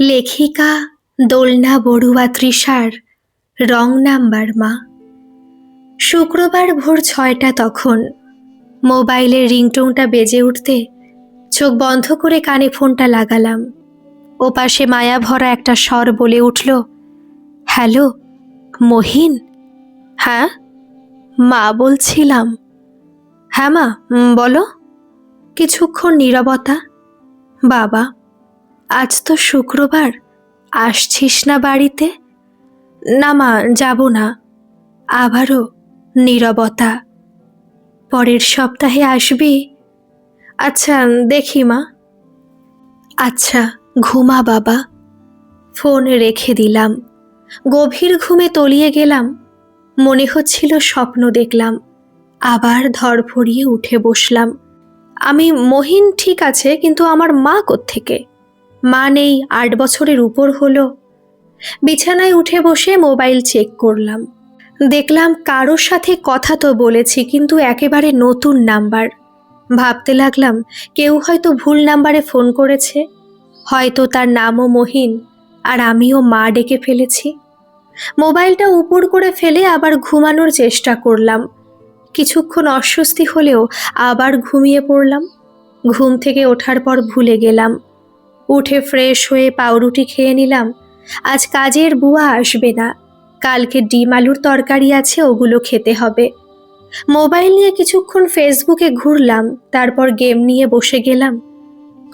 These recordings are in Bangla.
লেখিকা দোলনা বড়ুয়া তৃষার রং নাম্বার মা। শুক্রবার ভোর ৬টা তখন। মোবাইলের রিংটোনটা বেজে উঠতে চোখ বন্ধ করে কানে ফোনটা লাগালাম। ওপাশে মায়া ভরা একটা স্বর বলে উঠল, হ্যালো মহিন। হ্যাঁ মা বলছিলাম। হ্যাঁ মা, বলো। কিছুক্ষণ নীরবতা। বাবা, আজ তো শুক্রবার, আসছিস না বাড়িতে? না মা, যাব না। আবারও নীরবতা। পরের সপ্তাহে আসবি? আচ্ছা, দেখি মা। আচ্ছা, ঘুমা বাবা। ফোন রেখে দিলাম। গভীর ঘুমে তলিয়ে গেলাম। মনে হচ্ছিল স্বপ্ন দেখলাম। আবার ধড়ফড়িয়ে উঠে বসলাম। আমি মহিন ঠিক আছে, কিন্তু আমার মা কোত্থেকে? মা নেই, ৮ বছরের উপর হলো। বিছানায় উঠে বসে মোবাইল চেক করলাম। দেখলাম কারোর সাথে কথা তো বলেছি, কিন্তু একেবারে নতুন নাম্বার। ভাবতে লাগলাম কেউ হয়তো ভুল নাম্বারে ফোন করেছে। হয়তো তার নামও মহিন, আর আমিও মা ডেকে ফেলেছি। মোবাইলটা উপর করে ফেলে আবার ঘুমানোর চেষ্টা করলাম। কিছুক্ষণ অস্বস্তি হলেও আবার ঘুমিয়ে পড়লাম। ঘুম থেকে ওঠার পর ভুলে গেলাম। উঠে ফ্রেশ হয়ে পাউরুটি খেয়ে নিলাম। আজ কাজের বুয়া আসবে না। কালকে ডিম আলুর তরকারি আছে, ওগুলো খেতে হবে। মোবাইল নিয়ে কিছুক্ষণ ফেসবুকে ঘুরলাম, তারপর গেম নিয়ে বসে গেলাম।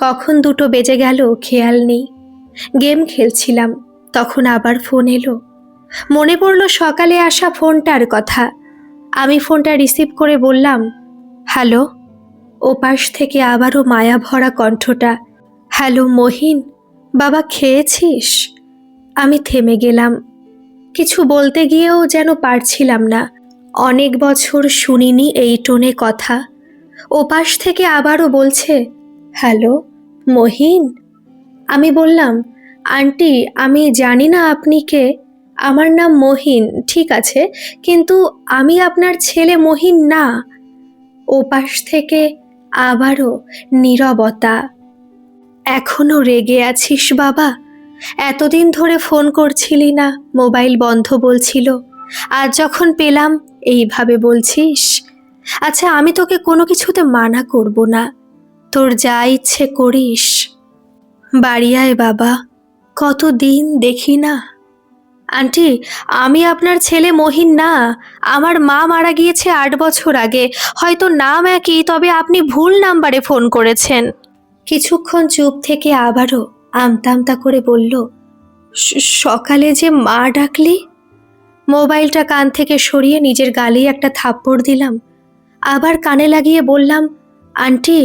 কখন 2টো বেজে গেল খেয়াল নেই। গেম খেলছিলাম, তখন আবার ফোন এলো। মনে পড়ল সকালে আসা ফোনটার কথা। আমি ফোনটা রিসিভ করে বললাম, হ্যালো। ওপাশ থেকে আবারও মায়া ভরা কণ্ঠটা, হ্যালো মহিন, বাবা খেয়েছিস? আমি থেমে গেলাম। কিছু বলতে গিয়েও যেন পারছিলাম না। অনেক বছর শুনিনি এই টোনে কথা। ওপাশ থেকে আবারও বলছে, হ্যালো মহিন। আমি বললাম, আন্টি আমি জানি না আপনি কে। আমার নাম মহিন, ঠিক আছে, কিন্তু আমি আপনার ছেলে মহিন না। ওপাশ থেকে আবারও নীরবতা। এখনো রেগে আছিস বাবা? এতদিন ধরে ফোন করছিলি না, মোবাইল বন্ধ বলছিল, আজ যখন পেলাম এইভাবে বলছিস? আচ্ছা, আমি তোকে কোনো কিছুতে মানা করব না, তোর যা ইচ্ছে করিস। বাড়ি আয় বাবা, কতদিন দেখি না। আন্টি, আমি আপনার ছেলে মহিন না। আমার মা মারা গিয়েছে ৮ বছর আগে। হয়তো নাম একই, তবে আপনি ভুল নাম্বারে ফোন করেছেন। কিছুক্ষণ চুপ থেকে আবারও আমতা আমতা করে বলল, সকালে যে মা ডাকলি। মোবাইলটা কান থেকে সরিয়ে নিজের গালেই একটা থাপ্পড় দিলাম। আবার কানে লাগিয়ে বললাম, আন্টি।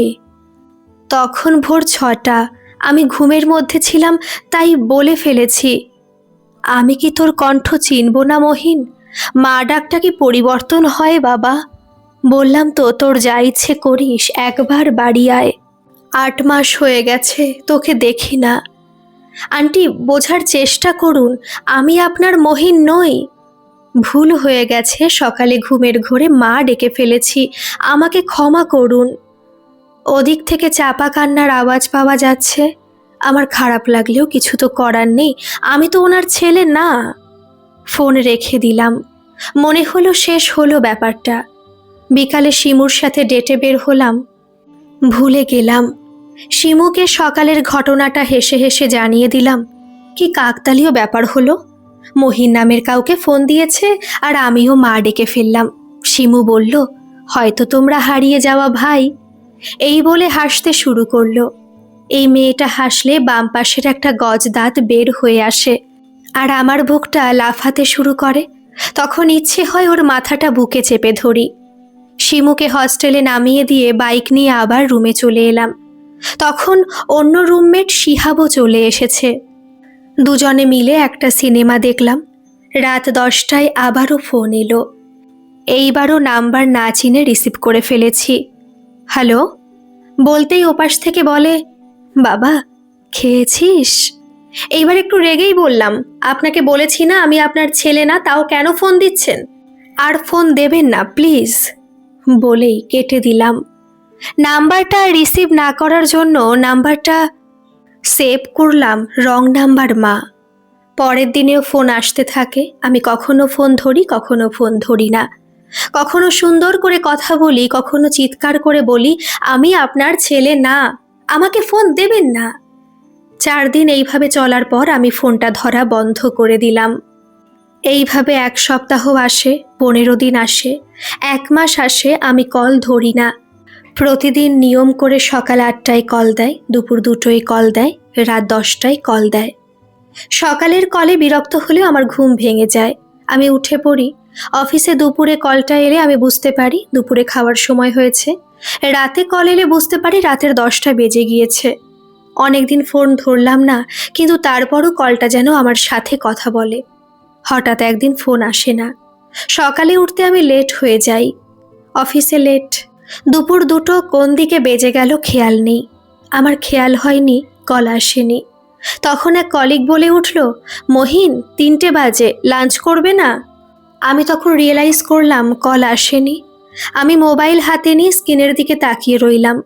তখন ভোর ৬টা। আমি ঘুমের মধ্যে ছিলাম, তাই বলে ফেলেছি। আমি কি তোর কণ্ঠ চিনব না মহিন? মা ডাকটা কি পরিবর্তন হয় বাবা? বললাম তো, তোর যা ইচ্ছে করিস, একবার বাড়ি আয়। ৮ মাস হয়ে গেছে তোকে দেখি না। আন্টি, বোঝার চেষ্টা করুন, আমি আপনার মহিন নই। ভুল হয়ে গেছে, সকালে ঘুমের ঘোরে মা ডেকে ফেলেছি, আমাকে ক্ষমা করুন। ওদিক থেকে চাপা কান্নার আওয়াজ পাওয়া যাচ্ছে। আমার খারাপ লাগলেও কিছু তো করার নেই, আমি তো ওনার ছেলে না। ফোন রেখে দিলাম। মনে হলো শেষ হলো ব্যাপারটা। বিকালে শিমুর সাথে ডেটে বের হলাম। ভুলে গেলাম। শিমুকে সকালের ঘটনাটা হেসে হেসে জানিয়ে দিলাম। কি কাকতালীয় ব্যাপার হলো। মহিন নামের কাউকে ফোন দিয়েছে, আর আমিও মা ডেকে ফেললাম। শিমু বলল, হয়তো তোমরা হারিয়ে যাওয়া ভাই। এই বলে হাসতে শুরু করলো। এই মেয়েটা হাসলে বাম পাশের একটা গজ দাঁত বের হয়ে আসে, আর আমার বুকটা লাফাতে শুরু করে। তখন ইচ্ছে হয় ওর মাথাটা বুকে চেপে ধরি। শিমুকে হস্টেলে নামিয়ে দিয়ে বাইক নিয়ে আবার রুমে চলে এলাম। তখন অন্য রুমমেট শিহাবও চলে এসেছে। দুজনে মিলে একটা সিনেমা দেখলাম। রাত 10টায় আবারও ফোন এলো। এইবারও নাম্বার না চিনে রিসিভ করে ফেলেছি। হ্যালো বলতেই ওপাশ থেকে বলে, বাবা খেয়েছিস? এইবার একটু রেগেই বললাম, আপনাকে বলেছি না আমি আপনার ছেলে না, তাও কেন ফোন দিচ্ছেন? আর ফোন দেবেন না প্লিজ, বলেই কেটে দিলাম। নাম্বারটা রিসিভ না করার জন্য নাম্বারটা সেভ করলাম রং নাম্বার মা। পরের দিনেও ফোন আসতে থাকে। আমি কখনো ফোন ধরি, কখনো ফোন ধরি না। কখনো সুন্দর করে কথা বলি, কখনো চিৎকার করে বলি, আমি আপনার ছেলে না, আমাকে ফোন দেবেন না। 4 দিন এইভাবে চলার পর আমি ফোনটা ধরা বন্ধ করে দিলাম। এইভাবে 1 সপ্তাহ আসে, 15 দিন আসে, 1 মাস আসে, আমি কল ধরি না। প্রতিদিন নিয়ম করে সকাল 8টায় কল দেয়, দুপুর 2টোয় কল দেয়, রাত 10টায় কল দেয়। সকালের কলে বিরক্ত হলেও আমার ঘুম ভেঙে যায়। আমি উঠে পড়ি। অফিসে দুপুরে কলটা এলে আমি বুঝতে পারি দুপুরে খাওয়ার সময় হয়েছে। রাতে কল এলে বুঝতে পারি রাতের 10টা বেজে গিয়েছে। অনেকদিন ফোন ধরলাম না, কিন্তু তারপরও কলটা যেন আমার সাথে কথা বলে। হঠাৎ একদিন ফোন আসে না। সকালে উঠতে আমি লেট হয়ে যাই, অফিসে লেট। দুপুর 2টো কোন দিকে বেজে গেল খেয়াল নেই। আমার খেয়াল হয়নি কল আসেনি। তখন এক কলিগ বলে উঠল, মহিন 3টে বাজে, লাঞ্চ করবে না? আমি তখন রিয়েলাইজ করলাম কল আসেনি। আমি মোবাইল হাতে নিয়ে স্ক্রিনের দিকে তাকিয়ে রইলাম।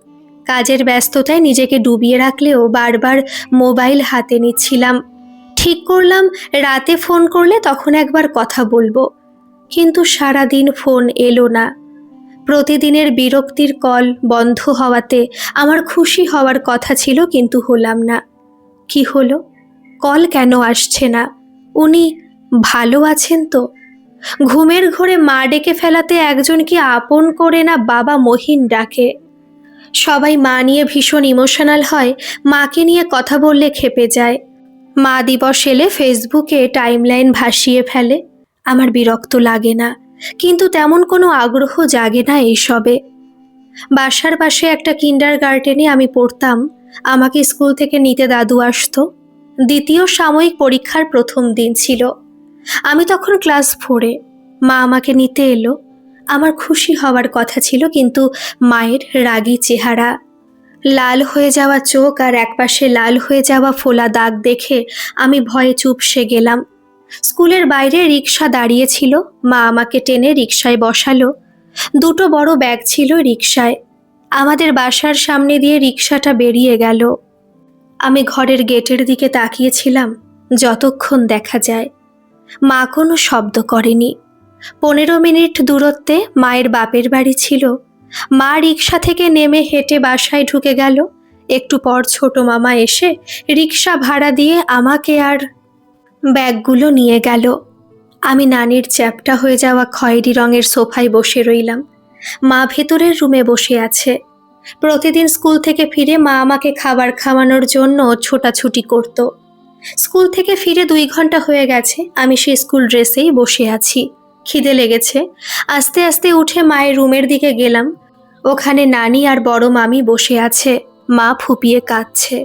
কাজের ব্যস্ততায় নিজেকে ডুবিয়ে রাখলেও বারবার মোবাইল হাতে নিচ্ছিলাম। ঠিক করলাম রাতে ফোন করলে তখন একবার কথা বলবো, কিন্তু সারাদিন ফোন এলো না। প্রতিদিনের বিরক্তির কল বন্ধ হওয়াতে আমার খুশি হওয়ার কথা ছিল, কিন্তু হলাম না। কি হলো? কল কেন আসছে না? উনি ভালো আছেন তো? ঘুমের ঘোরে মা ডেকে ফেলাতে একজন কি আপন করে না বাবা মহিন ডাকে। সবাই মা নিয়ে ভীষণ ইমোশনাল হয়, মাকে নিয়ে কথা বললে ক্ষেপে যায়। মা দিবস এলে ফেসবুকে টাইমলাইন ভাসিয়ে ফেলে। আমার বিরক্ত লাগে না, কিন্তু তেমন কোনো আগ্রহ জাগে না এইসবে। বাসার পাশে একটা কিন্ডারগার্টেনে আমি পড়তাম। আমাকে স্কুল থেকে নিতে দাদু আসতো। দ্বিতীয় সাময়িক পরীক্ষার প্রথম দিন ছিল। আমি তখন ক্লাস 4-এ। মা আমাকে নিতে এলো। আমার খুশি হওয়ার কথা ছিল, কিন্তু মায়ের রাগী চেহারা, লাল হয়ে যাওয়া চোখ আর একপাশে লাল হয়ে যাওয়া ফোলা দাগ দেখে আমি ভয়ে চুপসে গেলাম। স্কুলের বাইরে রিকশা দাঁড়িয়েছিল। মা আমাকে টেনে রিকশায় বসালো। 2টো বড় ব্যাগ ছিল রিকশায়। আমাদের বাসার সামনে দিয়ে রিকশাটা বেরিয়ে গেল। আমি ঘরের গেটের দিকে তাকিয়েছিলাম যতক্ষণ দেখা যায়। মা কোনো শব্দ করেনি। 15 মিনিট দূরত্বে মায়ের বাপের বাড়ি ছিল। মা রিকশা থেকে নেমে হেঁটে বাসায় ঢুকে গেল। একটু পর ছোট মামা এসে রিকশা ভাড়া দিয়ে আমাকে আর ব্যাগগুলো নিয়ে গেল। আমি নানির চ্যাপ্টা হয়ে যাওয়া খয়েরি রঙের সোফায় বসে রইলাম। মা ভেতরের রুমে বসে আছে। প্রতিদিন স্কুল থেকে ফিরে মা আমাকে খাবার খাওয়ানোর জন্য ছোটাছুটি করত। স্কুল থেকে ফিরে 2 ঘন্টা হয়ে গেছে, আমি সেই স্কুল ড্রেসেই বসে আছি। খিদে লেগেছে। আস্তে আস্তে উঠে মায়ের রুমের দিকে গেলাম। ওখানে নানি আর বড় মামি বসে আছে। মা ফুপিয়ে কাঁদছে।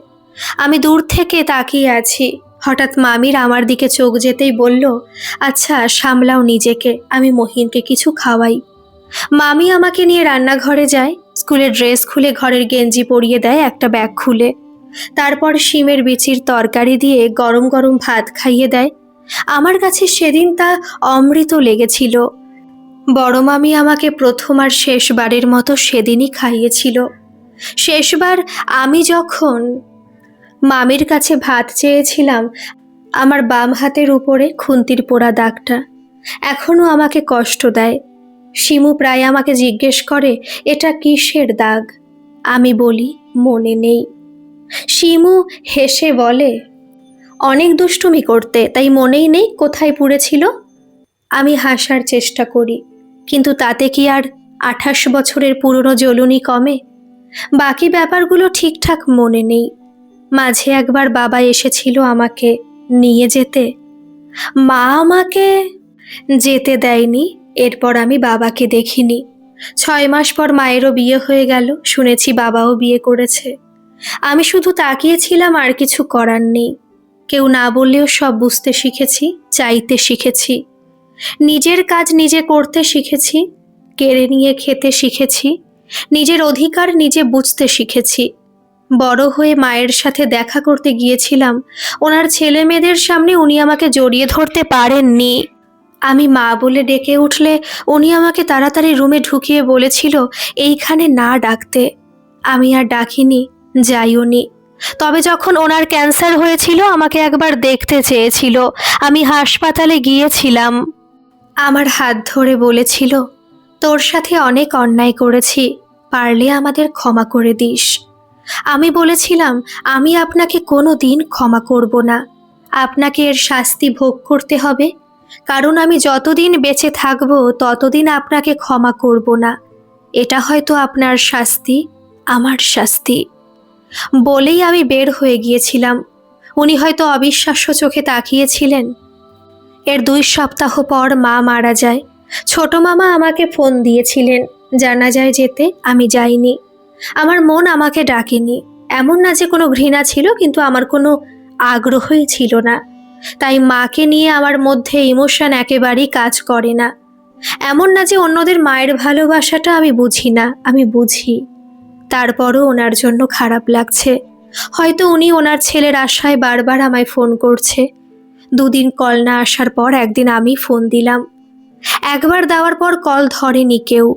আমি দূর থেকে তাকিয়ে আছি। হঠাৎ মামির আমার দিকে চোখ যেতেই বলল, আচ্ছা সামলাও নিজেকে, আমি মহিনকে কিছু খাওয়াই। মামি আমাকে নিয়ে রান্নাঘরে যায়। স্কুলের ড্রেস খুলে ঘরের গেঞ্জি পরিয়ে দেয়, একটা ব্যাগ খুলে। তারপর শিমের বিচির তরকারি দিয়ে গরম গরম ভাত খাইয়ে দেয়। আমার কাছে সেদিন তা অমৃত লেগেছিল। বড় মামি আমাকে প্রথম আর শেষবারের মতো সেদিনই খাইয়েছিল। শেষবার আমি যখন মামির কাছে ভাত চেয়েছিলাম, আমার বাম হাতের উপরে খুন্তির পোড়া দাগটা এখনো আমাকে কষ্ট দেয়। শিমু প্রায় আমাকে জিজ্ঞেস করে, এটা কিসের দাগ? আমি বলি, মনে নেই। শিমু হেসে বলে, অনেক দুষ্টুমি করতে, তাই মনেই নেই কোথায় পুড়েছিল। আমি হাসার চেষ্টা করি, কিন্তু তাতে কি আর 28 বছরের পুরনো জ্বলুনি কমে? বাকি ব্যাপারগুলো ঠিকঠাক মনে নেই। মাঝে একবার বাবা এসেছিল আমাকে নিয়ে যেতে। মা আমাকে যেতে দেয়নি। এরপর আমি বাবাকে দেখিনি। 6 মাস পর মায়েরও বিয়ে হয়ে গেল। শুনেছি বাবাও বিয়ে করেছে। আমি শুধু তাকিয়েছিলাম, আর কিছু করার নেই। কেউ না বললেও সব বুঝতে শিখেছি, চাইতে শিখেছি, নিজের কাজ নিজে করতে শিখেছি, কেড়ে নিয়ে খেতে শিখেছি, নিজের অধিকার নিজে বুঝতে শিখেছি। বড় হয়ে মায়ের সাথে দেখা করতে গিয়েছিলাম। ওনার ছেলে মেয়েদের সামনে উনি আমাকে জড়িয়ে ধরতে পারেননি। আমি মা বলে ডেকে উঠলে উনি আমাকে তাড়াতাড়ি রুমে ঢুকিয়ে বলেছিল এইখানে না ডাকতে। আমি আর ডাকিনি, যাইওনি। তবে যখন ওনার ক্যান্সার হয়েছিল আমাকে একবার দেখতে চেয়েছিল, আমি হাসপাতালে গিয়েছিলাম। আমার হাত ধরে বলেছিল, তোর সাথে অনেক অন্যায় করেছি, পারলে আমাদের ক্ষমা করে দিস। আমি বলেছিলাম, আমি আপনাকে কোনো দিন ক্ষমা করব না, আপনাকে এর শাস্তি ভোগ করতে হবে, কারণ আমি যতদিন বেঁচে থাকব ততদিন আপনাকে ক্ষমা করব না। এটা হয়তো আপনার শাস্তি, আমার শাস্তি। বলেই আমি বের হয়ে গিয়েছিলাম। উনি হয়তো অবিশ্বাস্য চোখে তাকিয়েছিলেন। এর 2 সপ্তাহ পর মা মারা যায়। ছোট মামা আমাকে ফোন দিয়েছিলেন জানাজায় যেতে, আমি যাইনি। আমার মন আমাকে ডাকেনি। এমন না যে কোনো ঘৃণা ছিল, কিন্তু আমার কোনো আগ্রহই ছিল না। তাই মাকে নিয়ে আমার মধ্যে ইমোশন একেবারেই কাজ করে না। এমন না যে অন্যদের মায়ের ভালোবাসাটা আমি বুঝি না, আমি বুঝি। তারপরও ওনার জন্য খারাপ লাগছে। হয়তো উনি ওনার ছেলের আশায় বারবার আমায় ফোন করছে। 2 দিন কল না আসার পর একদিন আমি ফোন দিলাম। একবার দেওয়ার পর কল ধরেনি কেউ।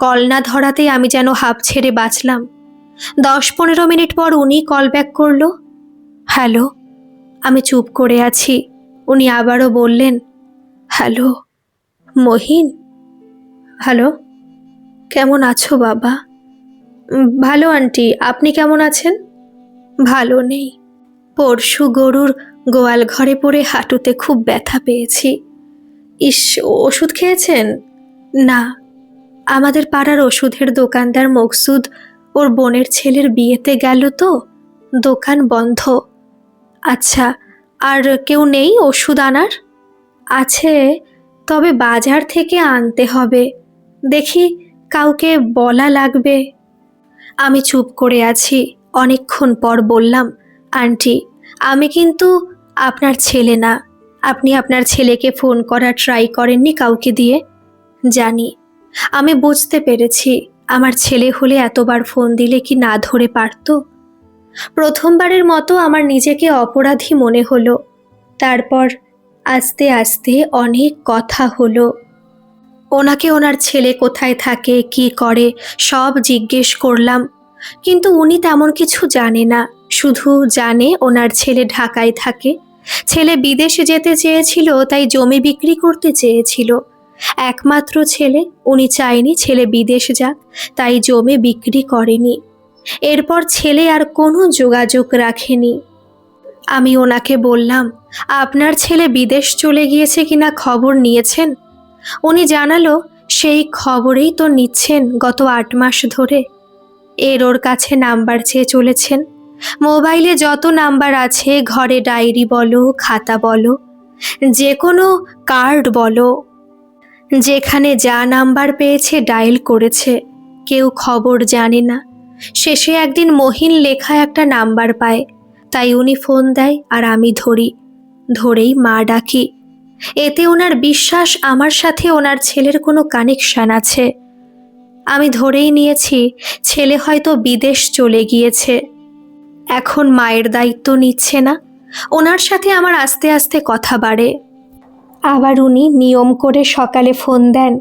কল না ধরাতেই আমি যেন হাঁপ ছেড়ে বাঁচলাম। 10-15 মিনিট পর উনি কল ব্যাক করলো। হ্যালো। আমি চুপ করে আছি। উনি আবারও বললেন, হ্যালো মহিন। হ্যালো, কেমন আছো বাবা? ভালো আন্টি, আপনি কেমন আছেন? ভালো নেই। পরশু গরুর গোয়াল ঘরে পড়ে হাঁটুতে খুব ব্যথা পেয়েছি। ইস, ওষুধ খেয়েছেন? না, আমাদের পাড়ার ওষুধের দোকানদার মকসুদ ওর বোনের ছেলের বিয়েতে গেল তো, দোকান বন্ধ। আচ্ছা, আর কেউ নেই ওষুধ আনার? আছে, তবে বাজার থেকে আনতে হবে। দেখি, কাউকে বলা লাগবে। আমি চুপ করে আছি। অনেকক্ষণ পর বললাম, আন্টি, আমি কিন্তু আপনার ছেলে না। আপনি আপনার ছেলেকে ফোন করার ট্রাই করেননি কাউকে দিয়ে? জানি। আমি বুঝতে পেরেছি, আমার ছেলে হলে এতবার ফোন দিলে কি না ধরে পারত? প্রথমবারের মতো আমার নিজেকে অপরাধী মনে হলো। তারপর আস্তে আস্তে অনেক কথা হলো। ওনাকে ওনার ছেলে কোথায় থাকে, কি করে, সব জিজ্ঞেস করলাম। কিন্তু উনি তেমন কিছু জানে না। শুধু জানে ওনার ছেলে ঢাকায় থাকে। ছেলে বিদেশে যেতে চেয়েছিল, তাই জমি বিক্রি করতে চেয়েছিল। একমাত্র ছেলে, উনি চায়নি ছেলে বিদেশ যাক, তাই জমি বিক্রি করেনি। এরপর ছেলে আর কোনো যোগাযোগ রাখেনি। আমি ওনাকে বললাম, আপনার ছেলে বিদেশ চলে গিয়েছে কিনা খবর নিয়েছেন? উনি জানালো, সেই খবরেই তো নিচ্ছেন গত 8 মাস ধরে। ওর কাছে নাম্বার চেয়ে চলেছেন। মোবাইলে যত নাম্বার আছে, ঘরে ডায়েরি বলো, খাতা বলো, যে কোনো কার্ড বলো, যেখানে যা নাম্বার পেয়েছে ডায়াল করেছে। কেউ খবর জানে না। শেষে একদিন মহিন লেখা একটা নাম্বার পায়, তাই উনি ফোন দেয় আর আমি ধরি। ধরেই মা ডাকি। এতে ওনার বিশ্বাস আমার সাথে ওনার ছেলের কোনো কানেকশন আছে। আমি ধরেই নিয়েছি ছেলে হয়তো বিদেশ চলে গিয়েছে। এখন মায়ের দায়িত্ব নিচ্ছে না। ওনার সাথে আমার আস্তে আস্তে কথা বাড়ে। আবার উনি নিয়ম করে সকালে ফোন দেন,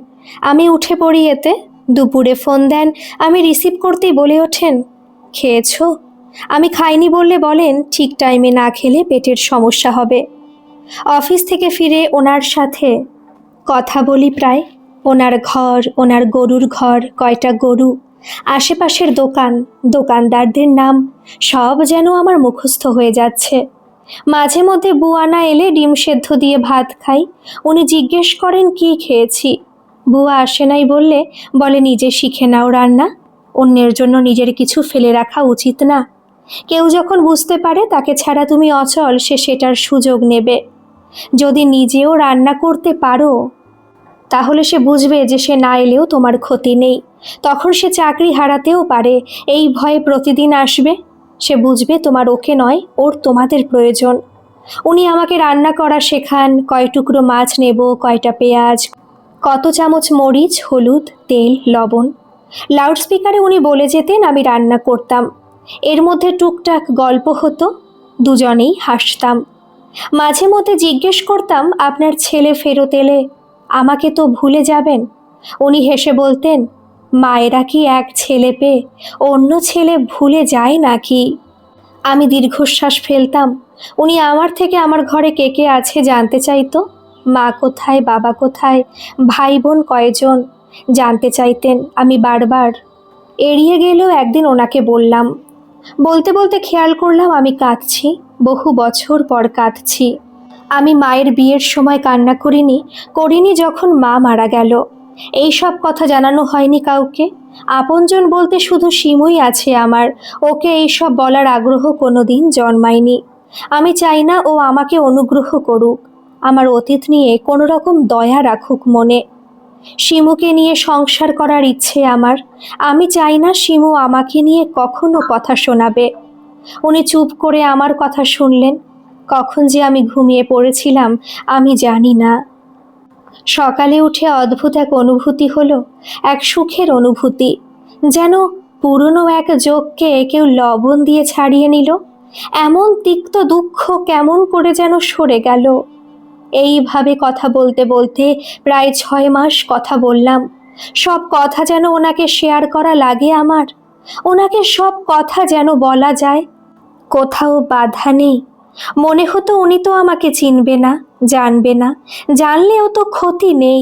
আমি উঠে পড়ি এতে। দুপুরে ফোন দেন, আমি রিসিভ করতেই বলে ওঠেন, খেয়েছো? আমি খাইনি বললে বলেন, ঠিক টাইমে না খেলে পেটের সমস্যা হবে। অফিস থেকে ফিরে ওনার সাথে কথা বলি প্রায়। ওনার ঘর, ওনার গরুর ঘর, কয়টা গরু, আশেপাশের দোকান, দোকানদারদের নাম, সব যেন আমার মুখস্থ হয়ে যাচ্ছে। মাঝে মধ্যে বুয়া এলে ডিম সেদ্ধ দিয়ে ভাত খাই। উনি জিজ্ঞেস করেন কি খেয়েছি। বুয়া আসে নাই বললে বলে, নিজে শিখে নাও রান্না, অন্যের জন্য নিজের কিছু ফেলে রাখা উচিত না। কেউ যখন বুঝতে পারে তাকে ছাড়া তুমি অচল, সে সেটার সুযোগ নেবে। যদি নিজেও রান্না করতে পারো, তাহলে সে বুঝবে যে সে না এলেও তোমার ক্ষতি নেই। তখন সে চাকরি হারাতেও পারে, এই ভয়ে প্রতিদিন আসবে। সে বুঝবে তোমার ওকে নয়, ওর তোমাদের প্রয়োজন। উনি আমাকে রান্না করা শেখান, কয় টুকরো মাছ নেব, কয়টা পেঁয়াজ, কত চামচ মরিচ, হলুদ, তেল, লবণ। লাউডস্পিকারে উনি বলে যেতেন, আমি রান্না করতাম। এর মধ্যে টুকটাক গল্প হতো, দুজনেই হাসতাম। মাঝে মধ্যে জিজ্ঞেস করতাম, আপনার ছেলে ফেরত এলে আমাকে তো ভুলে যাবেন? উনি হেসে বলতেন, মায়েরা কি এক ছেলে পেয়ে অন্য ছেলে ভুলে যায় নাকি? আমি দীর্ঘশ্বাস ফেলতাম। উনি আমার থেকে আমার ঘরে কে কে আছে জানতে চাইতো। মা কোথায়, বাবা কোথায়, ভাই বোন কয়জন জানতে চাইতেন। আমি বারবার এড়িয়ে গেলেও একদিন ওনাকে বললাম। বলতে বলতে খেয়াল করলাম আমি কাঁদছি, বহু বছর পর কাঁদছি। আমি মায়ের বিয়ের সময় কান্না করিনি, করিনি যখন মা মারা গেল। এই সব কথা জানানো হয়নি কাউকে। আপনজন বলতে শুধু শিমুই আছে আমার। ওকে এইসব বলার আগ্রহ কোনোদিন জন্মায়নি। আমি চাই না ও আমাকে অনুগ্রহ করুক, আমার অতীত নিয়ে কোনো রকম দয়া রাখুক মনে। শিমুকে নিয়ে সংসার করার ইচ্ছে আমার। আমি চাই না শিমু আমাকে নিয়ে কখনো কথা শোনাবে। উনি চুপ করে আমার কথা শুনলেন। কখন যে আমি ঘুমিয়ে পড়েছিলাম আমি জানি না। সকালে উঠে অদ্ভুত এক অনুভূতি হলো, এক সুখের অনুভূতি, যেন পুরনো এক যোগকে কেউ লবণ দিয়ে ছাড়িয়ে নিল। এমন তিক্ত দুঃখ কেমন করে যেন সরে গেল। এইভাবে কথা বলতে বলতে প্রায় 6 মাস কথা বললাম। সব কথা যেন ওনাকে শেয়ার করা লাগে আমার। ওনাকে সব কথা যেন বলা যায়, কোথাও বাধা নেই। মনে হতো উনি তো আমাকে চিনবে না, জানবে না, জানলেও তো ক্ষতি নেই।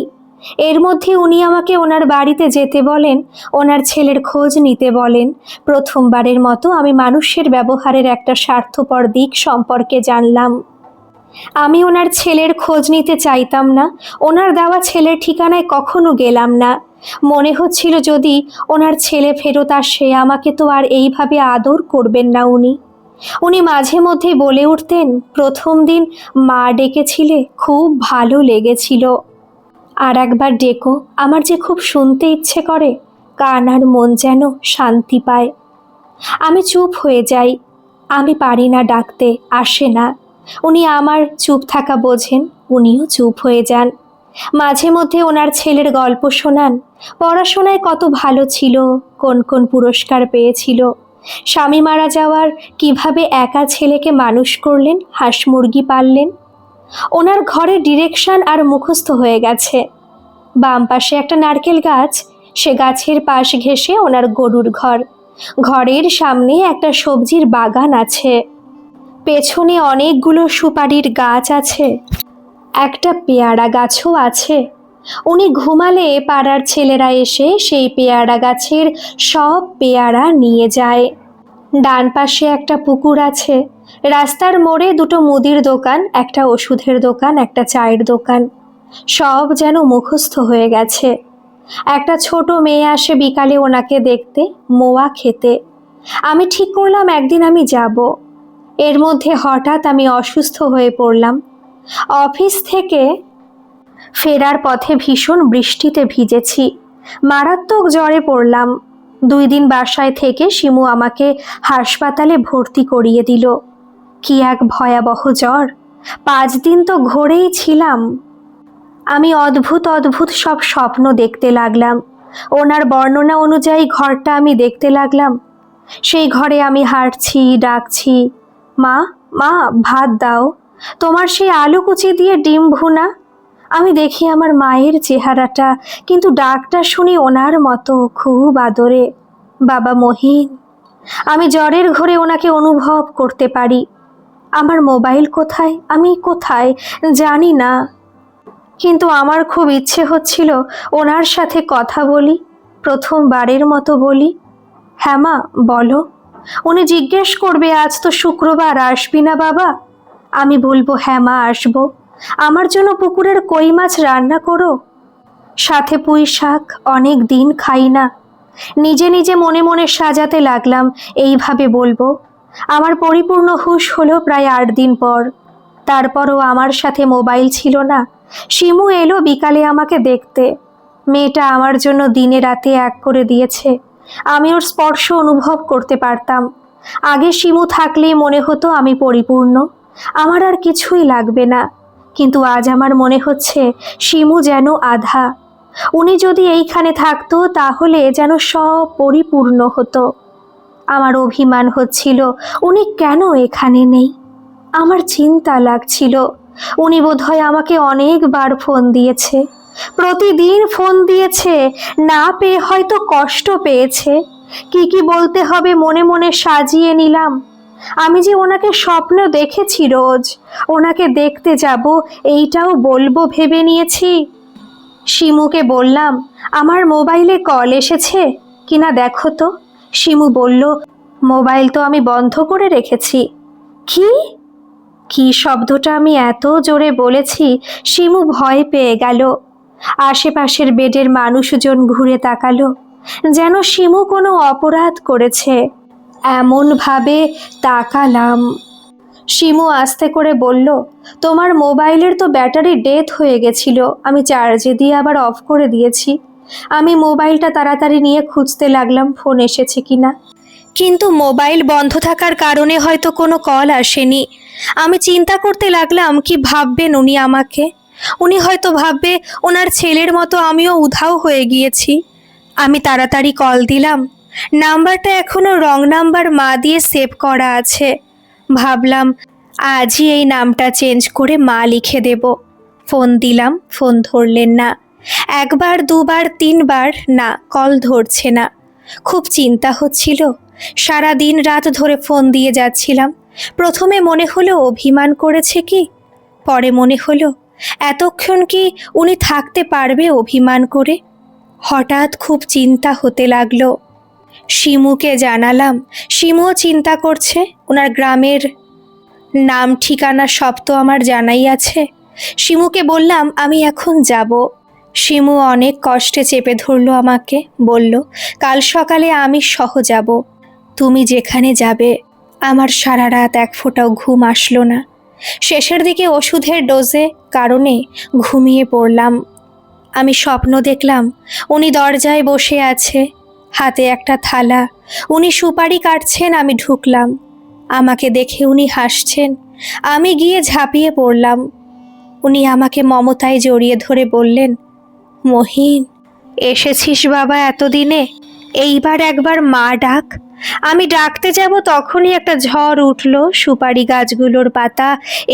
এর মধ্যে উনি আমাকে ওনার বাড়িতে যেতে বলেন, ওনার ছেলের খোঁজ নিতে বলেন। প্রথমবারের মতো আমি মানুষের ব্যবহারের একটা স্বার্থপর দিক সম্পর্কে জানলাম। আমি ওনার ছেলের খোঁজ নিতে চাইতাম না, ওনার দেওয়া ছেলের ঠিকানায় কখনো গেলাম না। মনে হচ্ছিল যদি ওনার ছেলে ফেরত আসে আমাকে তো আর এইভাবে আদর করবেন না উনি। উনি মাঝে মধ্যে বলে উঠতেন, প্রথম দিন মা ডেকেছিলে, খুব ভালো লেগেছিল, আর একবার ডেকো, আমার যে খুব শুনতে ইচ্ছে করে, কান আর মন যেন শান্তি পায়। আমি চুপ হয়ে যাই, আমি পারি না ডাকতে, আসে না। উনি আমার চুপ থাকা বোঝেন, উনিও চুপ হয়ে যান। মাঝে মধ্যে ওনার ছেলের গল্প শোনান, পড়াশোনায় কত ভালো ছিল, কোন কোন পুরস্কার পেয়েছিল, স্বামী মারা যাওয়ার কিভাবে একা ছেলেকে মানুষ করলেন, হাঁস মুরগি পাললেন। ওনার ঘরে ডিরেকশন আর মুখস্থ হয়ে গেছে। বাম পাশে একটা নারকেল গাছ, সে গাছের পাশ ঘেঁষে ওনার গরুর ঘর। ঘরের সামনে একটা সবজির বাগান আছে, পেছনে অনেকগুলো সুপারির গাছ আছে, একটা পেয়ারা গাছও আছে। উনি ঘুমালে পাড়ার ছেলেরা এসে সেই পেয়ারা গাছের সব পেয়ারা নিয়ে যায়। ডান পাশে একটা পুকুর আছে। রাস্তার মোড়ে দুটো মুদির দোকান, একটা ওষুধের দোকান, একটা চায়ের দোকান। সব যেন মুখস্থ হয়ে গেছে। একটা ছোট মেয়ে আসে বিকালে ওনাকে দেখতে, মোয়া খেতে। আমি ঠিক করলাম একদিন আমি যাব। এর মধ্যে হঠাৎ আমি অসুস্থ হয়ে পড়লাম। অফিস থেকে ফেরার পথে ভীষণ বৃষ্টিতে ভিজেছি, মারাত্মক জ্বরে পড়লাম। 2 দিন বাসায় থেকে শিমু আমাকে হাসপাতালে ভর্তি করিয়ে দিল। কি এক ভয়াবহ জ্বর! 5 দিন তো ঘরেই ছিলাম। আমি অদ্ভুত অদ্ভুত সব স্বপ্ন দেখতে লাগলাম। ওনার বর্ণনা অনুযায়ী ঘরটা আমি দেখতে লাগলাম। সেই ঘরে আমি হাঁটছি, ডাকছি, মা, মা, ভাত দাও, তোমার সেই আলু কুচি দিয়ে ডিম ভুনা। আমি দেখি আমার মায়ের চেহারাটা, কিন্তু ডাকটা শুনি ওনার মতো, খুব আদরে, বাবা মহিন। আমি জ্বরের ঘরে ওনাকে অনুভব করতে পারি। আমার মোবাইল কোথায়, আমি কোথায় জানি না, কিন্তু আমার খুব ইচ্ছে হচ্ছিল ওনার সাথে কথা বলি, প্রথমবারের মতো বলি। হ্যাঁ মা, বলো। উনি জিজ্ঞেস করবে, আজ তো শুক্রবার, আসবি না বাবা? আমি বলবো, হ্যাঁ মা, আসবো। আমার জন্য পুকুরের কই মাছ রান্না করো, সাথে পুঁই শাক, অনেক দিন খাই না। নিজে নিজে মনে মনে সাজাতে লাগলাম এইভাবে বলবো। আমার পরিপূর্ণ হুঁশ হলো প্রায় 8 দিন পর। তারপরও আমার সাথে মোবাইল ছিল না। শিমু এলো বিকালে আমাকে দেখতে। মেয়েটা আমার জন্য দিনে রাতে এক করে দিয়েছে। আমি ওর স্পর্শ অনুভব করতে পারতাম। আগে শিমু থাকলেই মনে হতো আমি পরিপূর্ণ, আমার আর কিছুই লাগবে না। কিন্তু আজ আমার মনে হচ্ছে শিমু যেন আধা। উনি যদি এইখানে থাকতো তাহলে যেন সব পরিপূর্ণ হতো। আমার অভিমান হচ্ছিল, উনি কেন এখানে নেই। আমার চিন্তা লাগছিল। উনি বোধহয় আমাকে অনেকবার ফোন দিয়েছে, প্রতিদিন ফোন দিয়েছে, না পেয়ে হয়তো কষ্ট পেয়েছে। কি কি বলতে হবে মনে মনে সাজিয়ে নিলাম। আমি যে ওনাকে স্বপ্ন দেখেছি রোজ, ওনাকে দেখতে যাব এইটাও বলবো ভেবে নিয়েছি। শিমুকে বললাম, আমার মোবাইলে কল এসেছে কিনা দেখো তো। শিমু বলল, মোবাইল তো আমি বন্ধ করে রেখেছি। কি কি শব্দটা আমি এত জোরে বলেছি, শিমু ভয় পেয়ে গেল। আশেপাশের বেডের মানুষজন ঘুরে তাকালো, যেন শিমু কোনো অপরাধ করেছে। এমনভাবে তাকালাম। শিমু আস্তে করে বলল, তোমার মোবাইলের তো ব্যাটারি ডেথ হয়ে গেছিল, আমি চার্জে দিয়ে আবার অফ করে দিয়েছি। আমি মোবাইলটা তাড়াতাড়ি নিয়ে খুঁজতে লাগলাম ফোন এসেছে কিনা, কিন্তু মোবাইল বন্ধ থাকার কারণে হয়তো কোনো কল আসেনি। আমি চিন্তা করতে লাগলাম কি ভাববেন উনি আমাকে। উনি হয়তো ভাববে ওনার ছেলের মতো আমিও উধাও হয়ে গিয়েছি। আমি তাড়াতাড়ি কল দিলাম। নাম্বারটা এখনো রং নাম্বার মা দিয়ে সেভ করা আছে। ভাবলাম আজই এই নামটা চেঞ্জ করে মা লিখে দেব। ফোন দিলাম, ফোন ধরলেন না। একবার দুবার তিনবার, না, কল ধরছে না। খুব চিন্তা হচ্ছিল। সারা দিন রাত ধরে ফোন দিয়ে যাচ্ছিলাম। প্রথমে মনে হলো অভিমান করেছে কি, পরে মনে হলো এতক্ষণ কি উনি থাকতে পারবে অভিমান করে। হঠাৎ খুব চিন্তা হতে লাগলো। শিমুকে জানালাম, শিমুও চিন্তা করছে। ওনার গ্রামের নাম ঠিকানা সব তো আমার জানাই আছে। শিমুকে বললাম আমি এখন যাব। শিমু অনেক কষ্টে চেপে ধরলো আমাকে, বলল, কাল সকালে আমি সহ যাব। তুমি যেখানে যাবে। আমার সারা রাত এক ফোঁটাও ঘুম আসলো না। শেষের দিকে ওষুধের ডোজে কারণে ঘুমিয়ে পড়লাম। আমি স্বপ্ন দেখলাম উনি দরজায় বসে আছে, হাতে একটা থালা। উনি সুপারি কাটছেন, আমি ঢুকলাম। আমাকে দেখে উনি হাসছেন। আমি গিয়ে ঝাঁপিয়ে পড়লাম। উনি আমাকে মমতায় জড়িয়ে ধরে বললেন, মহিন, এসেছিস বাবা এতদিনে, এইবার একবার মা ডাক। আমি ডাকতে যাব তখনই একটা ঝড় উঠল। সুপারি গাছগুলোর পাতা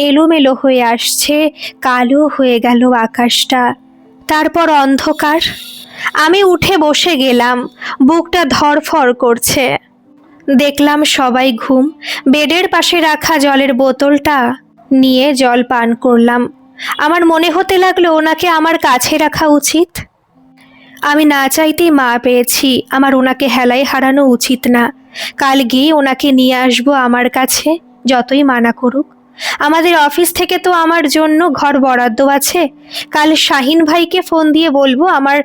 এলোমেলো হয়ে আসছে, কালো হয়ে গেল আকাশটা। তারপর অন্ধকার। আমি উঠে বসে গেলাম, বুকটা ধড়ফড় করছে। দেখলাম সবাই ঘুম। বেডের পাশে রাখা জলের বোতলটা নিয়ে জল পান করলাম। আমার মনে হতে লাগলো ওনাকে আমার কাছে রাখা উচিত। আমি না চাইতেই মা পেয়েছি, আমার ওনাকে হেলায় হারানো উচিত না। কাল গিয়ে ওনাকে নিয়ে আসবো আমার কাছে, যতই মানা করুক। আমাদের অফিস থেকে তো আমার জন্য ঘর বরাদ্দ আছে। কাল শাহিন ভাইকে ফোন দিয়ে বলবো আমার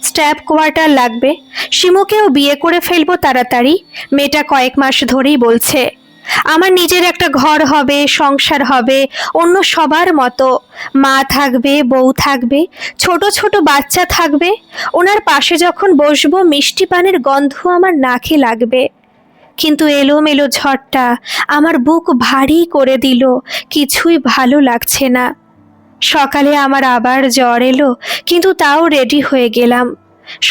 স্টাফ কোয়ার্টার লাগবে। শিমুকেও বিয়ে করে ফেলবো তাড়াতাড়ি। মেয়েটা কয়েক মাস ধরেই বলছে আমার নিজের একটা ঘর হবে, সংসার হবে, অন্য সবার মতো। মা থাকবে, বউ থাকবে, ছোট ছোট বাচ্চা থাকবে। ওনার পাশে যখন বসবো মিষ্টি পানের গন্ধ আমার নাকে লাগবে। কিন্তু এলোমেলো ঝড়টা আমার বুক ভারী করে দিল, কিছুই ভালো লাগছে না। সকালে আমার আবার জ্বর এলো, কিন্তু তাও রেডি হয়ে গেলাম।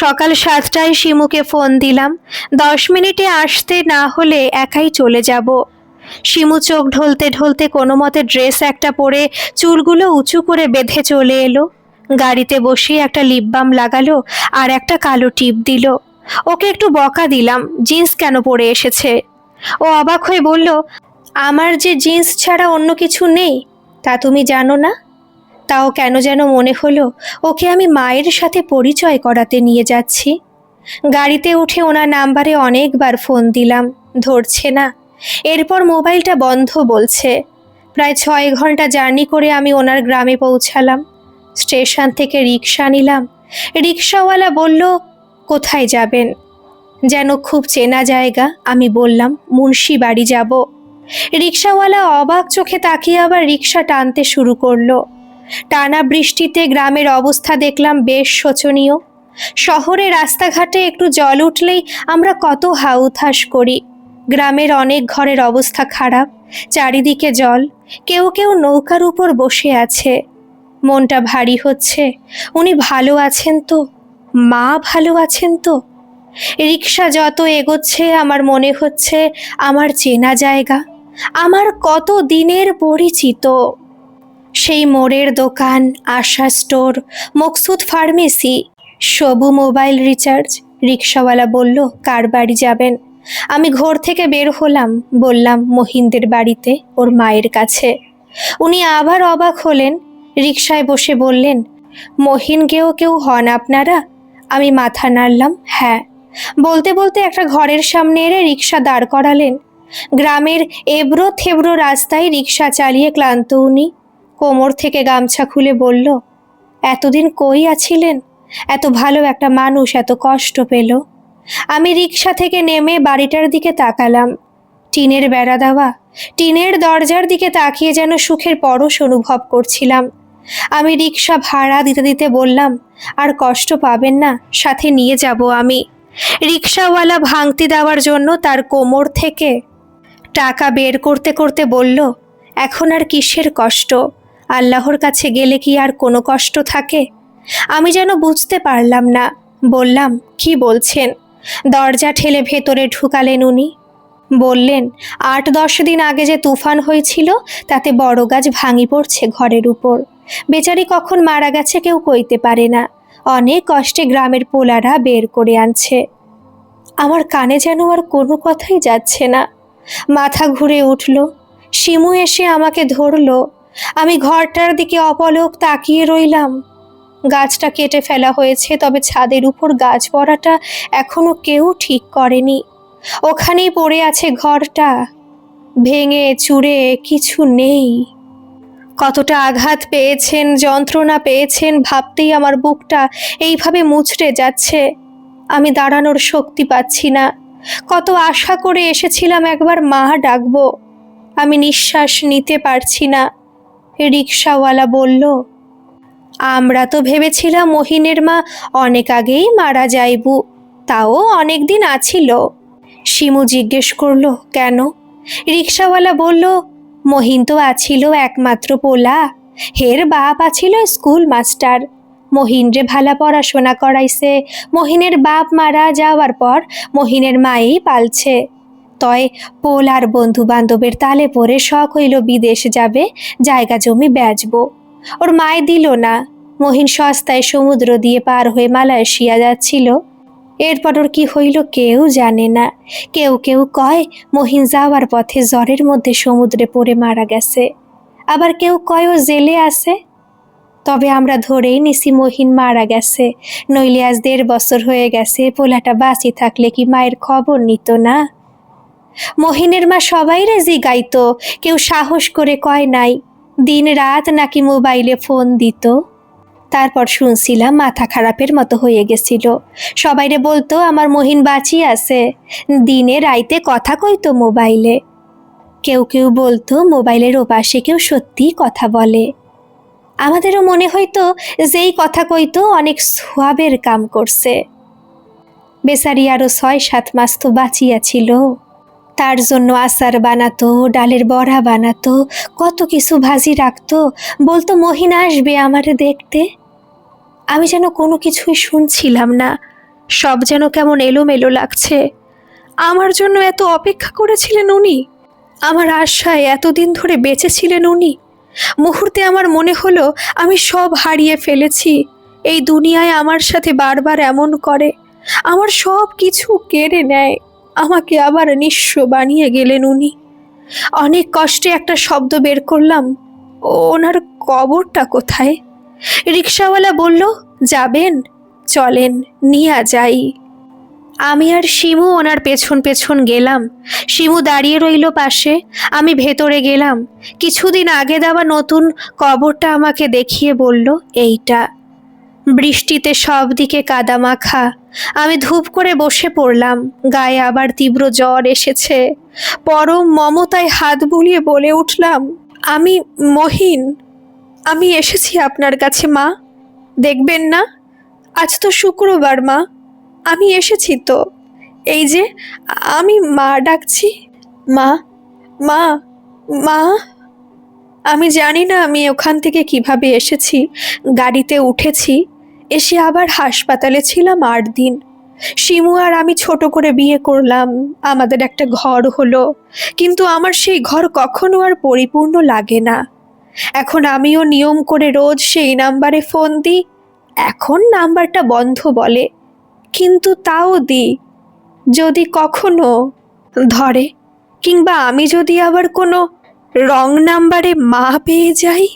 সকাল 7টায় শিমুকে ফোন দিলাম, 10 মিনিটে আসতে, না হলে একাই চলে যাব। শিমু চোখ ঢলতে ঢলতে কোনো মতে ড্রেস একটা পরে চুলগুলো উঁচু করে বেঁধে চলে এলো। গাড়িতে বসে একটা লিপ বাম লাগালো আর একটা কালো টিপ দিল। ওকে একটু বকা দিলাম, জিন্স কেন পরে এসেছে। ও অবাক হয়ে বলল, আমার যে জিন্স ছাড়া অন্য কিছু নেই তা তুমি জানো না। তাও কেন যেন মনে হলো ওকে আমি মায়ের সাথে পরিচয় করাতে নিয়ে যাচ্ছি। গাড়িতে উঠে ওনার নাম্বারে অনেকবার ফোন দিলাম, ধরছে না। এরপর মোবাইলটা বন্ধ বলছে। প্রায় 6 ঘন্টা জার্নি করে আমি ওনার গ্রামে পৌঁছালাম। স্টেশন থেকে রিক্সা নিলাম। রিক্সাওয়ালা বলল, কোথায় যাবেন? যেন খুব চেনা জায়গা। আমি বললাম, মুন্সি বাড়ি যাব। রিক্সাওয়ালা অবাক চোখে তাকিয়ে আবার রিক্সা টানতে শুরু করলো। টানা বৃষ্টিতে গ্রামের অবস্থা দেখলাম বেশ শোচনীয়। শহরে রাস্তাঘাটে একটু জল উঠলেই আমরা কত হাউথাস করি। গ্রামের অনেক ঘরের অবস্থা খারাপ, চারিদিকে জল। কেউ কেউ নৌকার উপর বসে আছে। মনটা ভারী হচ্ছে। উনি ভালো আছেন তো? মা ভালো আছেন তো? রিক্সা যত এগোচ্ছে আমার মনে হচ্ছে আমার চেনা জায়গা, আমার কত দিনের পরিচিত। সেই মোড়ের দোকান, আশা স্টোর, মকসুদ ফার্মেসি, সবু মোবাইল রিচার্জ। রিক্সাওয়ালা বলল, কার বাড়ি যাবেন? আমি ঘর থেকে বের হলাম, বললাম মহিনদের বাড়িতে, ওর মায়ের কাছে। উনি আবার অবাক হলেন, রিকশায় বসে বললেন, মহিন গেয়েও কেউ হন আপনারা? আমি মাথা নাড়লাম, হ্যাঁ। বলতে বলতে একটা ঘরের সামনে এনে রিকশা দাঁড় করালেন। গ্রামের এবড়ো থেবড়ো রাস্তায় রিকশা চালিয়ে ক্লান্ত উনি কোমর থেকে গামছা খুলে বলল, এতদিন কই আছিলেন? এত ভালো একটা মানুষ এত কষ্ট পেল। আমি রিকশা থেকে নেমে বাড়িটার দিকে তাকালাম। টিনের বেড়া দেওয়া, টিনের দরজার দিকে তাকিয়ে যেন সুখের পরশ অনুভব করছিলাম। আমি রিকশা ভাড়া দিতে দিতে বললাম, আর কষ্ট পাবেন না, সাথে নিয়ে যাব আমি। রিকশাওয়ালা ভাঙতি দেওয়ার জন্য তার কোমর থেকে টাকা বের করতে করতে বলল, এখন আর কিসের কষ্ট? আল্লাহর কাছে গেলে কি আর কোনো কষ্ট থাকে? আমি যেন বুঝতে পারলাম না, বললাম, কি বলছেন? দরজা ঠেলে ভেতরে ঢুকালেন উনি। বললেন, ৮-১০ দিন আগে যে তুফান হয়েছিল তাতে বড় গাছ ভাঙি পড়ছে ঘরের উপর। বেচারি কখন মারা গেছে কেউ কইতে পারে না। অনেক কষ্টে গ্রামের পোলারা বের করে আনছে। আমার কানে যেন আর কোনো কথাই যাচ্ছে না। মাথা ঘুরে উঠল। শিমু এসে আমাকে ধরল। আমি ঘরটার দিকে অপলক তাকিয়ে রইলাম। গাছটা কেটে ফেলা হয়েছে, তবে ছাদের উপর গাছ পড়াটা এখনো কেউ ঠিক করেনি। ওখানেই পড়ে আছে ঘরটা, ভেঙে চুরে কিছু নেই। কতটা আঘাত পেয়েছেন, যন্ত্রণা পেয়েছেন, ভাবতেই আমার বুকটা এইভাবে মুচড়ে যাচ্ছে। আমি দাঁড়ানোর শক্তি পাচ্ছি না। কত আশা করে এসেছিলাম একবার মা ডাকবো, আমি নিঃশ্বাস নিতে পারছি না। রিকশাওয়ালা বলল, আমরা তো ভেবেছিলাম মহিনের মা অনেক আগেই মারা যাইবু, তাও অনেক দিন আছিল। শিমু জিজ্ঞেস করলো, কেন? রিকশাওয়ালা বলল, মহিন তো আছিল একমাত্র পোলা, হের বাপ আছিল স্কুল মাস্টার। মহিনরে ভালা পড়াশোনা করাইছে। মহিনের বাপ মারা যাওয়ার পর মহিনের মাই পালছে। তয় পোলার বন্ধু বান্ধবের তালে পড়ে শখ হইল বিদেশ যাবে, জায়গা জমি বেচবো। ওর মায় দিল না। মহিন সস্তায় সমুদ্র দিয়ে পার হয়ে মালয়েশিয়া যাচ্ছিল। এরপর ওর কি হইল কেউ জানে না। কেউ কেউ কয় মহিন যাওয়ার পথে জ্বরের মধ্যে সমুদ্রে পড়ে মারা গেছে, আবার কেউ কয় ও জেলে আছে। তবে আমরা ধরেই নিছি মহিন মারা গেছে, নইলে আজ ১.৫ বছর হয়ে গেছে। পোলাটা বাঁচি থাকলে কি মায়ের খবর নিত না? মহিনের মা সবাইরে জিগাইতো, কেউ সাহস করে কয় নাই। দিন রাত নাকি মোবাইলে ফোন দিত। তারপর শুনছিলাম মাথা খারাপের মতো হয়ে গেছিল। সবাইরে বলতো আমার মহিন বাঁচি আছে। দিনে রাইতে কথা কইতো মোবাইলে। কেউ কেউ বলতো মোবাইলের ওপাশে কেউ সত্যিই কথা বলে। আমাদেরও মনে হইতো যেই কথা কইতো অনেক সোয়াবের কাম করছে। বেচারি আরো ৬-৭ মাস তো বাঁচিয়া ছিল। তার জন্য আচার বানাতো, ডালের বড়া বানাতো, কত কিছু ভাজি রাখতো। বলতো মহিন আসবে আমারে দেখতে। আমি যেন কোনো কিছুই শুনছিলাম না। সব যেন কেমন এলোমেলো লাগছে। আমার জন্য এত অপেক্ষা করেছিলেন উনি, আমার আশায় এতদিন ধরে বেঁচেছিলেন উনি। মুহূর্তে আমার মনে হলো আমি সব হারিয়ে ফেলেছি। এই দুনিয়ায় আমার সাথে বারবার এমন করে, আমার সব কিছু কেড়ে নেয়, আমাকে আবার নিঃস্ব বানিয়ে গেলেন উনি। অনেক কষ্টে একটা শব্দ বের করলাম, ওনার কবরটা কোথায়? রিকশাওয়ালা বলল, যাবেন, চলেন নিয়ে যাই। আমি আর শিমু ওনার পেছন পেছন গেলাম। শিমু দাঁড়িয়ে রইল পাশে। আমি ভেতরে গেলাম। কিছুদিন আগে দেওয়া নতুন কবরটা আমাকে দেখিয়ে বলল, এইটা। বৃষ্টিতে সব দিকে কাদা মাখা। আমি ধূপ করে বসে পড়লাম। গায়ে আবার তীব্র জ্বর এসেছে। পরম মমতায় হাত বুলিয়ে বলে উঠলাম, আমি মহিন, আমি এসেছি আপনার কাছে মা। দেখবেন না? আজ তো শুক্রবার মা, আমি এসেছি তো। এই যে আমি মা ডাকছি, মা, মা, মা। আমি জানি না আমি ওখান থেকে কিভাবে এসেছি। গাড়িতে উঠেছি, এসে আবার হাসপাতালে ছিলাম ৮ দিন। শিমু আর আমি ছোট করে বিয়ে করলাম, আমাদের একটা ঘর হলো। কিন্তু আমার সেই ঘর কখনো আর পরিপূর্ণ লাগে না। এখন আমিও নিয়ম করে রোজ সেই নাম্বারে ফোন দিই। এখন নাম্বারটা বন্ধ বলে, কিন্তু তাও দিই। যদি কখনো ধরে, কিংবা আমি যদি আবার কোনো রং নাম্বারে মা পেয়ে যাই।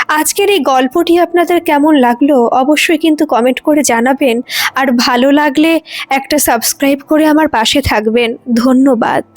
আজকের এই গল্পটি আপনাদের কেমন লাগলো অবশ্যই কিন্তু কমেন্ট করে জানাবেন, আর ভালো লাগলে একটা সাবস্ক্রাইব করে আমার পাশে থাকবেন। ধন্যবাদ।